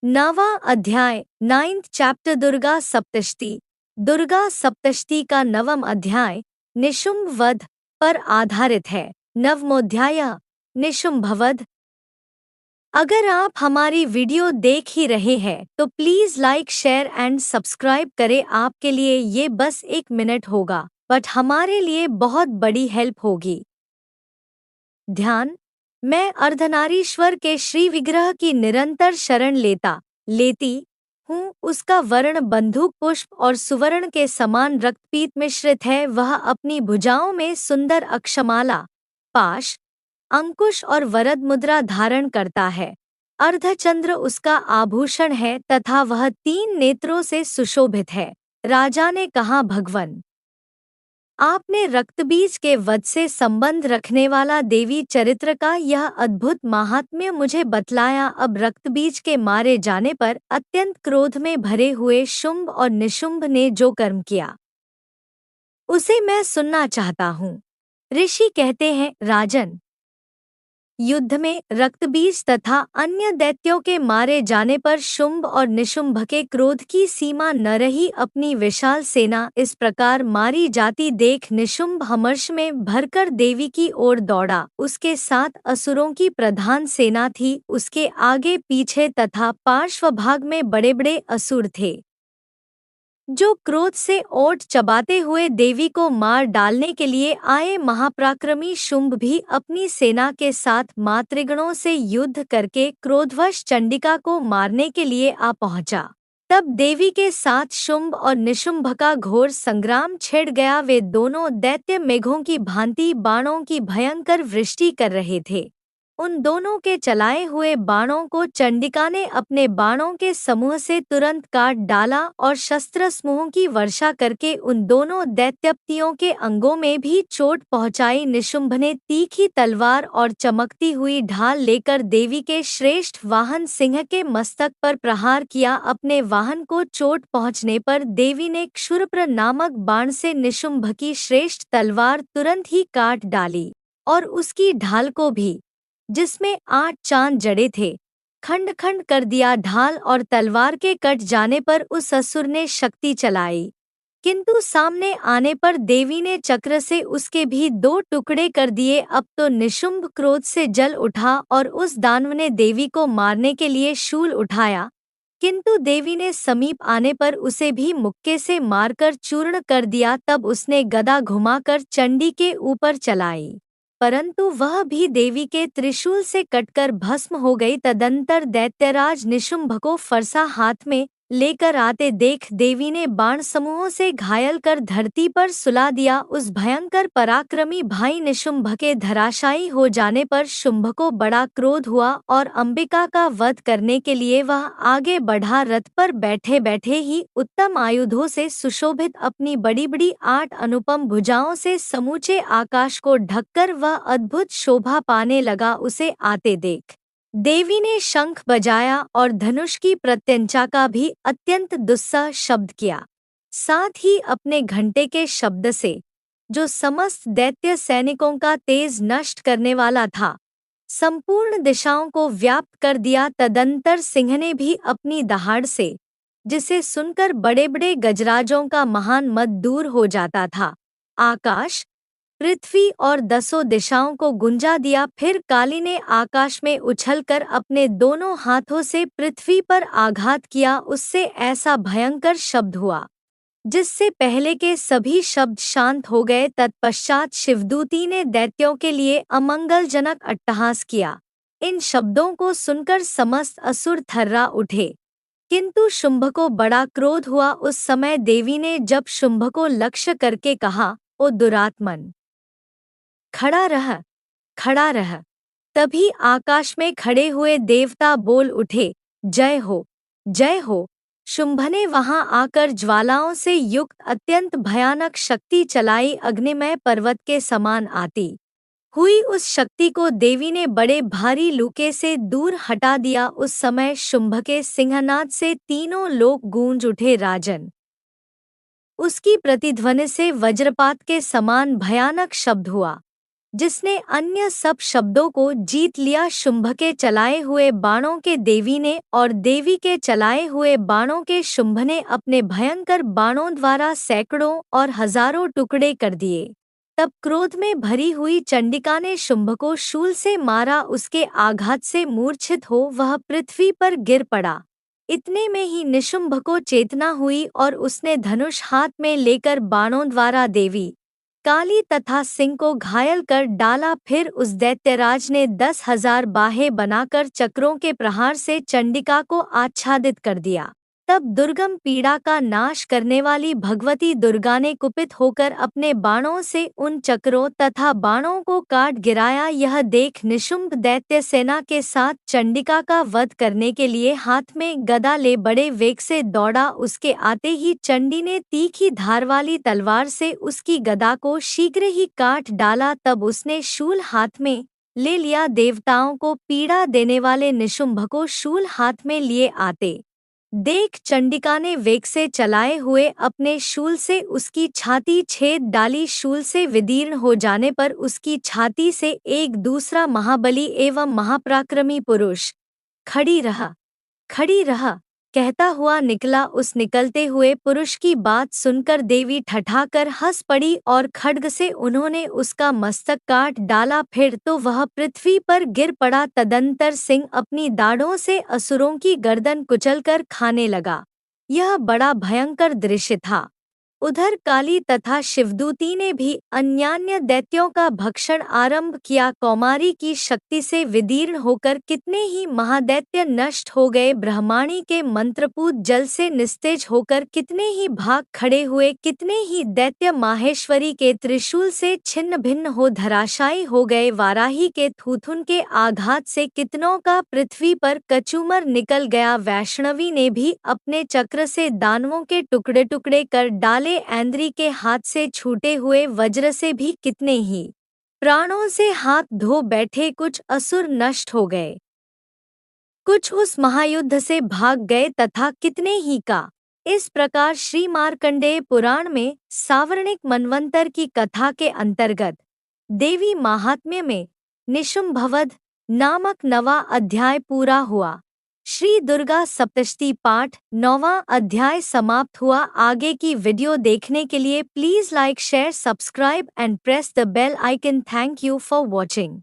नवा अध्याय 9th chapter Durga Saptashati. Durga Saptashati का नवम अध्याय निशुंभ वध पर आधारित है। नवमोध्याय निशुंभ वध। अगर आप हमारी वीडियो देख ही रहे हैं तो please like share and subscribe करें। आपके लिए ये बस 1 मिनट होगा बट हमारे लिए बहुत बड़ी हेल्प होगी। ध्यान। मैं अर्धनारीश्वर के श्री विग्रह की निरंतर शरण लेती हूँ। उसका वर्ण बंदूक पुष्प और सुवर्ण के समान रक्तपीत मिश्रित है। वह अपनी भुजाओं में सुंदर अक्षमाला, पाश, अंकुश और वरद मुद्रा धारण करता है। अर्धचंद्र उसका आभूषण है तथा वह 3 नेत्रों से सुशोभित है। राजा ने कहा, भगवन, आपने रक्तबीज के वध से संबंध रखने वाला देवी चरित्र का यह अद्भुत महात्म्य मुझे बतलाया। अब रक्तबीज के मारे जाने पर अत्यंत क्रोध में भरे हुए शुंभ और निशुंभ ने जो कर्म किया उसे मैं सुनना चाहता हूँ। ऋषि कहते हैं, राजन, युद्ध में रक्तबीज तथा अन्य दैत्यों के मारे जाने पर शुंभ और निशुंभ के क्रोध की सीमा न रही। अपनी विशाल सेना इस प्रकार मारी जाती देख निशुंभ हर्ष में भरकर देवी की ओर दौड़ा। उसके साथ असुरों की प्रधान सेना थी। उसके आगे पीछे तथा पार्श्व भाग में बड़े बड़े असुर थे जो क्रोध से ओट चबाते हुए देवी को मार डालने के लिए आए। महापराक्रमी शुंभ भी अपनी सेना के साथ मातृगणों से युद्ध करके क्रोधवश चंडिका को मारने के लिए आ पहुंचा। तब देवी के साथ शुंभ और निशुंभ का घोर संग्राम छिड़ गया। वे दोनों दैत्य मेघों की भांति बाणों की भयंकर वृष्टि कर रहे थे। उन दोनों के चलाए हुए बाणों को चंडिका ने अपने बाणों के समूह से तुरंत काट डाला और शस्त्र समूह की वर्षा करके उन दोनों दैत्यपतियों के अंगों में भी चोट पहुंचाई। निशुंभ ने तीखी तलवार और चमकती हुई ढाल लेकर देवी के श्रेष्ठ वाहन सिंह के मस्तक पर प्रहार किया। अपने वाहन को चोट पहुंचने पर देवी ने क्षुरप्र नामक बाण से निशुंभ की श्रेष्ठ तलवार तुरंत ही काट डाली और उसकी ढाल को भी, जिसमें 8 चांद जड़े थे, खंड खंड कर दिया। ढाल और तलवार के कट जाने पर उस असुर ने शक्ति चलाई, किंतु सामने आने पर देवी ने चक्र से उसके भी 2 टुकड़े कर दिए। अब तो निशुंभ क्रोध से जल उठा और उस दानव ने देवी को मारने के लिए शूल उठाया, किंतु देवी ने समीप आने पर उसे भी मुक्के से मारकर चूर्ण कर दिया। तब उसने गदा घुमाकर चंडी के ऊपर चलाई, परंतु वह भी देवी के त्रिशूल से कटकर भस्म हो गई। तदंतर दैत्यराज निशुंभ को फरसा हाथ में लेकर आते देख देवी ने बाण समूहों से घायल कर धरती पर सुला दिया। उस भयंकर पराक्रमी भाई निशुंभ के धराशायी हो जाने पर शुंभ को बड़ा क्रोध हुआ और अंबिका का वध करने के लिए वह आगे बढ़ा। रथ पर बैठे बैठे ही उत्तम आयुधों से सुशोभित अपनी बड़ी बड़ी 8 अनुपम भुजाओं से समूचे आकाश को ढककर वह अद्भुत शोभा पाने लगा। उसे आते देख देवी ने शंख बजाया और धनुष की प्रत्यंचा का भी अत्यंत दुस्सह शब्द किया। साथ ही अपने घंटे के शब्द से, जो समस्त दैत्य सैनिकों का तेज नष्ट करने वाला था, संपूर्ण दिशाओं को व्याप्त कर दिया। तदंतर सिंह ने भी अपनी दहाड़ से, जिसे सुनकर बड़े बड़े गजराजों का महान मद दूर हो जाता था, आकाश, पृथ्वी और 10 दिशाओं को गुंजा दिया। फिर काली ने आकाश में उछलकर अपने दोनों हाथों से पृथ्वी पर आघात किया। उससे ऐसा भयंकर शब्द हुआ जिससे पहले के सभी शब्द शांत हो गए। तत्पश्चात शिवदूती ने दैत्यों के लिए अमंगलजनक अट्टहास किया। इन शब्दों को सुनकर समस्त असुर थर्रा उठे, किंतु शुंभ को बड़ा क्रोध हुआ। उस समय देवी ने जब शुंभ को लक्ष्य करके कहा, ओ दुरात्मन, खड़ा रह, खड़ा रह। तभी आकाश में खड़े हुए देवता बोल उठे, जय हो, जय हो। शुंभ ने वहां आकर ज्वालाओं से युक्त अत्यंत भयानक शक्ति चलाई। अग्निमय पर्वत के समान आती हुई उस शक्ति को देवी ने बड़े भारी लूके से दूर हटा दिया। उस समय शुंभ के सिंहनाद से तीनों लोक गूंज उठे। राजन, उसकी प्रतिध्वनि से वज्रपात के समान भयानक शब्द हुआ। जिसने अन्य सब शब्दों को जीत लिया। शुंभ के चलाए हुए बाणों के देवी ने और देवी के चलाए हुए बाणों के शुंभ ने अपने भयंकर बाणों द्वारा सैकड़ों और हजारों टुकड़े कर दिए। तब क्रोध में भरी हुई चंडिका ने शुंभ को शूल से मारा। उसके आघात से मूर्छित हो वह पृथ्वी पर गिर पड़ा। इतने में ही निशुंभ को चेतना हुई और उसने धनुष हाथ में लेकर बाणों द्वारा देवी काली तथा सिंह को घायल कर डाला। फिर उस दैत्यराज ने 10,000 बाहें बनाकर चक्रों के प्रहार से चंडिका को आच्छादित कर दिया। तब दुर्गम पीड़ा का नाश करने वाली भगवती दुर्गा ने कुपित होकर अपने बाणों से उन चक्रों तथा बाणों को काट गिराया। यह देख निशुंभ दैत्य सेना के साथ चंडिका का वध करने के लिए हाथ में गदा ले बड़े वेग से दौड़ा। उसके आते ही चंडी ने तीखी धार वाली तलवार से उसकी गदा को शीघ्र ही काट डाला। तब उसने शूल हाथ में ले लिया। देवताओं को पीड़ा देने वाले निशुंभ को शूल हाथ में लिए आते देख चंडिका ने वेग से चलाए हुए अपने शूल से उसकी छाती छेद डाली। शूल से विदीर्ण हो जाने पर उसकी छाती से एक दूसरा महाबली एवं महापराक्रमी पुरुष खड़ी रहा कहता हुआ निकला। उस निकलते हुए पुरुष की बात सुनकर देवी ठठाकर हंस पड़ी और खड्ग से उन्होंने उसका मस्तक काट डाला। फिर तो वह पृथ्वी पर गिर पड़ा। तदंतर सिंह अपनी दाढ़ों से असुरों की गर्दन कुचलकर खाने लगा। यह बड़ा भयंकर दृश्य था। उधर काली तथा शिवदूती ने भी अन्यान्य दैत्यों का भक्षण आरंभ किया। कौमारी की शक्ति से विदीर्ण होकर कितने ही महादैत्य नष्ट हो गए। ब्रह्माणी के मंत्रपूत जल से निस्तेज होकर कितने ही भाग खड़े हुए। कितने ही दैत्य माहेश्वरी के त्रिशूल से छिन्न भिन्न हो धराशायी हो गए। वाराही के थूथुन के आघात से कितनों का पृथ्वी पर कचूमर निकल गया। वैष्णवी ने भी अपने चक्र से दानवों के टुकड़े टुकड़े कर डाले। ऐन्द्री के हाथ से छूटे हुए वज्र से भी कितने ही प्राणों से हाथ धो बैठे। कुछ असुर नष्ट हो गए, कुछ उस महायुद्ध से भाग गए तथा कितने ही का। इस प्रकार श्री मार्कंडेय पुराण में सावर्णिक मनवंतर की कथा के अंतर्गत देवी महात्म्य में निशुंभवध नामक 9वां अध्याय पूरा हुआ। श्री दुर्गा सप्तशती पाठ 9वां अध्याय समाप्त हुआ। आगे की वीडियो देखने के लिए please like share subscribe and press the bell icon. Thank you for watching.